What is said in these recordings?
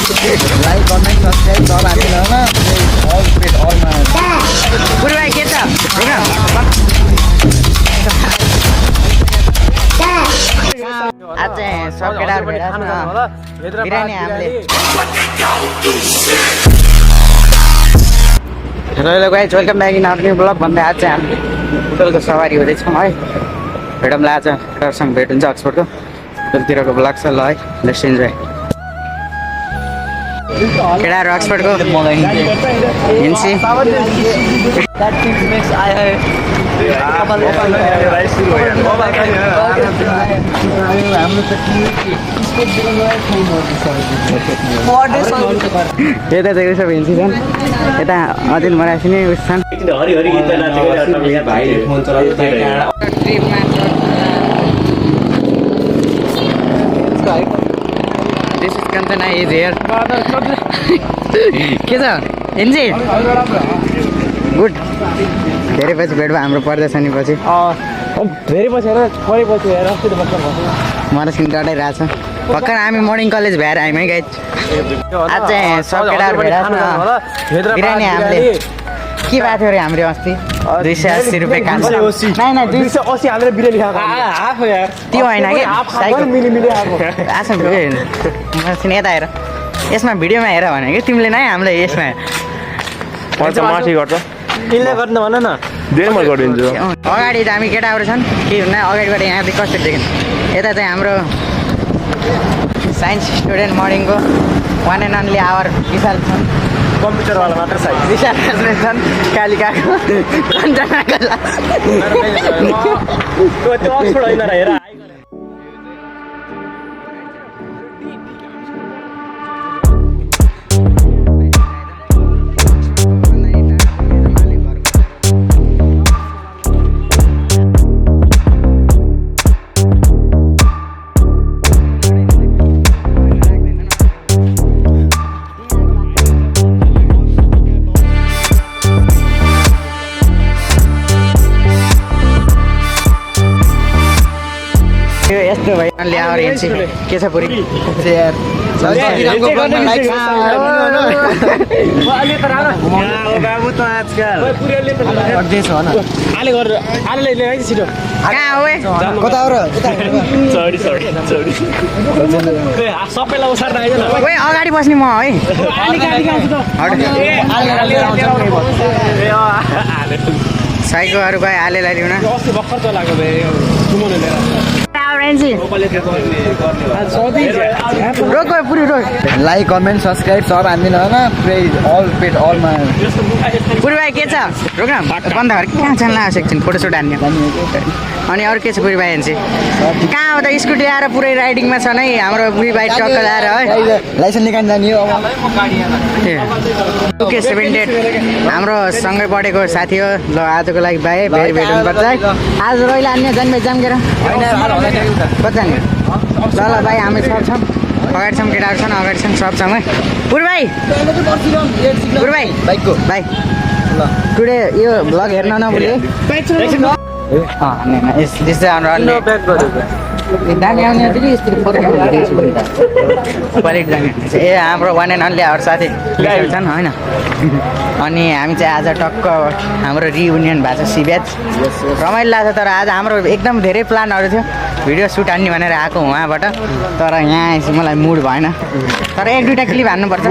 Like comment subscribe सब हामीले होइन all paid अलमा पुरै भाइ के छ आज चाहिँ सब केटाहरू भेला छ बिरानी हामीले hello guys welcome back in आफ्नो ब्लग भन्दै आज चाहिँ हामी होटलको सवारी हुँदैछौँ है भेटौँला आज केटाहरूसँग भेट हुन्छ अक्सफोर्डको होटलतिरको ब्लग छ ल है लेट्स इन्जोय केटाहरू अक्सफोर्डको हिन्सी यता चाहिँ सब हिन्सी छन् यता अदिल मरासी नै उस छन् This is Kancana is here. के छ हिन्सी गुड धेरै पछि भेट भयो हाम्रो पर्दैछ नि पछि धेरै पछि हेर परेपछि हेर अस्ति त भर्खर मलाई स्किन डटाइरहेछ भर्खर हामी मर्निङ कलेज भएर आयौँ है गाइज आज चाहिँ सब केटाहरू भेट बिरानी हामीले के भएको थियो अरे हाम्रो अस्ति 280 रुपियाँ कान्छ नै 280 हालेर बिरानी खाएको हाफ हो यार त्यो होइन कि साइकल मिली आएको आछा मलाई यता हेर यसमा भिडियोमा हेर भने कि तिमीले नै हामीलाई यसमा पर्छ माथि गर्छ किनले गर्नु भन न धेरै म गरिदिन्छु अगाडि त हामी केटाहरू छन् के हुन्न अगाडिबाट यहाँदेखि कसरी देखिन् यता चाहिँ हाम्रो साइन्स स्टुडेन्ट मर्निङको one and only our Vishal छन् कम्प्युटरवाला मात्र साइज विशाल छन् कालिकाको कञ्चनाको त्यो अक्सफोर्ड होइन र हेर यस्तो भयो ल्याएर हिँड्छ के छ पुरी कहाँ हो सबैलाई उसार्दा आइज न अगाडि बस्ने म है साइकोहरू गयो हालेलाई ल्याउन अस्ति भर्खर चलाएको रोक पुरी रोक लाइक कमेन्ट सब्सक्राइब सब हामीले होइन पुरै अल पेड अलमा पुरी भाइ के छ रोक न बन्दाहरू कहाँ छन् ला एकछिन फोटोसुट हान्ने अनि अरू के छ पुरी भाइ हेर्छ कहाँ हो त स्कुटी आएर पुरै राइडिङमा छ नै हाम्रो पुरी भाइ ट्रक ल्याएर है लाइसेन्स निकाल्नु जाने हो अब के 78 हाम्रो सँगै पढेको साथी हो ल आजको लागि भाइ फेरि भेट्नुपर्छ है आज रोइला अन्य जन्मे जम्केर कति जाने ल भाइ हामी सब छौँ अगाडि छौँ केटाहरू छन् अगाडि छौँ सब छौँ है पुरी भाइ बाइकको भाइ ल टुडे यो भ्लग हेर्न नभुले ए हाम्रो वान एन्ड ओन्ली आवर साथी छन् होइन अनि हामी चाहिँ आज टक्क हाम्रो रियुनियन भएको छ सिब्याच रमाइलो लाग्छ तर आज हाम्रो एकदम धेरै प्लानहरू थियो भिडियो सुट हान्ने भनेर आएको उहाँबाट तर यहाँ आएपछि मलाई मुड भएन तर एक दुईवटा क्लिप हान्नुपर्छ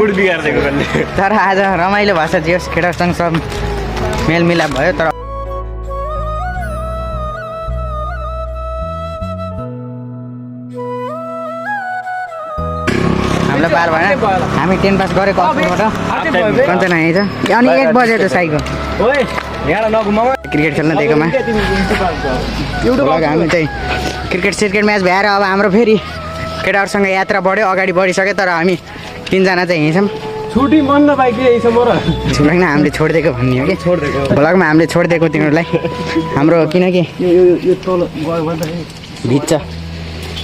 तर आज रमाइलो भएको छ जे केटाहरूसँग सब मेलमिलाप भयो तर हामीलाई पार भएन हामी 10 पास गरेको अक्सफोर्डबाट कञ्चना यहीँ छ अनि 1 बजे त साइको क्रिकेट खेल्न दिएकोमा हामी चाहिँ क्रिकेट म्याच भएर अब हाम्रो फेरि केटाहरूसँग यात्रा बढ्यो अगाडि बढिसक्यो तर हामी 3 जना चाहिँ यहीँ छौँ छुट्टी मन नपाइ के भ्लगमा हामीले छोडिदिएको भन्ने हो कि भ्लगमा हामीले छोडिदिएको तिनीहरूलाई हाम्रो किनकि भिज्छ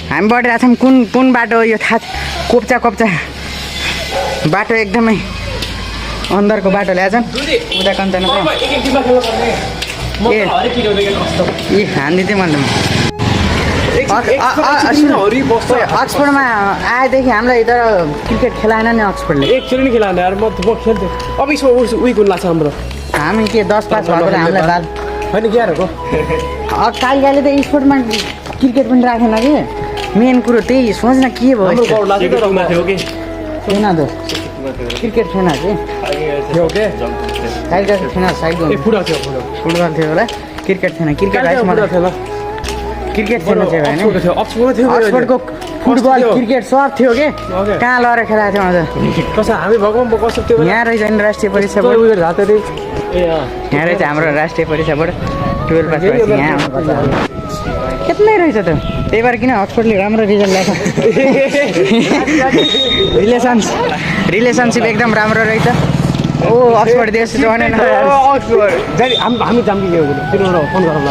हामी बढिरहेको छौँ कुन बाटो यो थाहा कोप्चा बाटो एकदमै अन्दरको बाटो ल्याएछन् उता कञ्चनको ए हान्दिँदै मन अक्सफोर्डमा आएदेखि हामीलाई तर क्रिकेट खेलाएन नि अक्सफोर्डले एकचोटि नि खेलाएन यार म खेल्थेँ अब यसमा उही कुन लाग्छ हाम्रो हामी के 10 पास भएकोले हामीलाई बाल होइन क्यारहरूको कालिकाले त स्पोर्टमा क्रिकेट पनि राखेन कि मेन कुरो त्यही सोच्न के भयो हाम्रो गाउँ लाग्छ थियो कि थिएन त क्रिकेट थिएन कि थियो के कालिका थिएन साइड ए फुटबल थियो फुटबल थियो होला क्रिकेट थिएन क्रिकेट फुटबल थियो ल क्रिकेट थिएन चाहिँ होइन अक्सफोर्डको थियो अक्सफोर्डको फुटबल क्रिकेट सब थियो कि ओके। कहाँ लगेर खेलाएको थियो अन्त कसै हामी भएको कसो त्यो यहाँ रहेछ नि राष्ट्रिय परीक्षा बोर्ड उयो रातो त्यही ए यहाँ रहेछ हाम्रो राष्ट्रिय परीक्षा बोर्ड 12 पास भएपछि यहाँ आउनुपर्छ केतनै रहेछ त त्यही भएर किन अक्सफोर्डले राम्रो रिजल्ट ल्याएको रिलेसनसिप एकदम राम्रो रहेछ ओ अक्सफोर्ड देश जोइन हामी जाम कि तिनीहरू फोन गरौँ ल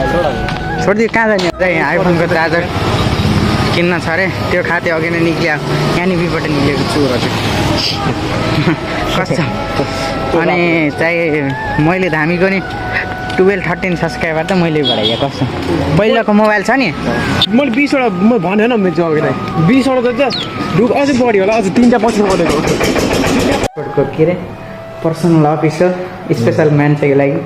छोडिदियो कहाँ जाने चाहिँ आइफोनको चार्जर किन्न छ अरे त्यो खाते अघि नै निक्लियो यहाँनिरबाट निक्लिएको चुरो चाहिँ कस्तो अनि चाहिँ मैले धामीको नि 12-13 सब्सक्राइबर त मैले बढाएँ कस्तो पहिलाको मोबाइल छ नि मैले 20वटा म भनेन मेरो चाहिँ अघि नै 20वटा त ढुक अझै बढी होला अझ 3टा पछि बढेको अक्सफोर्डको के अरे पर्सनल अफिसर स्पेसल मान्छेको लागि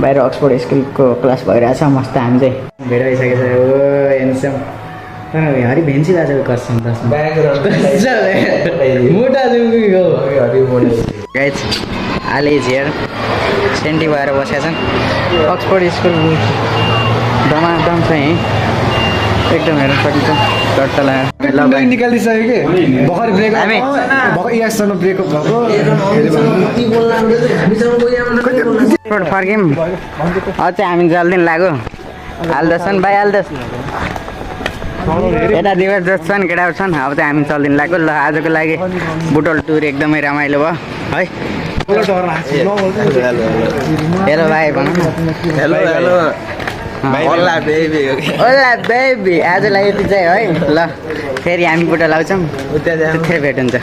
बाहिर अक्सफोर्ड स्कुलको क्लास भइरहेछ मस्त हामी चाहिँ भेट भइसकेको छ ओ हेन्सम हरि भेन्सी दाजुको कर्सन गाइज आले झियर सेन्टी भएर बसेका छन् अक्सफोर्ड स्कुल दमादम छ यहीँ एकदम हेर्न सकिन्छ चट्टला निकालिसक्यो कि भर्खर ब्रेक हामी- भर्खर इयर्ससँग ब्रेकअप भएको अक्सफोर्ड फर्क्यौँ अझ चाहिँ हामी जल्दी लाग्यो हाल्दछन् भाइ हाल्दछ यता दिवस जस्तो छन् केटाहरू छन् अब चाहिँ हामी चल्दिन लाग्यो ल आजको लागि बुटोल टुर एकदमै रमाइलो भयो है हेलो भाइ भनौँ न ओला बेबी आजलाई यति चाहिँ है ल फेरि हामी बुटोल आउँछौँ त्यतिखेर भेट हुन्छ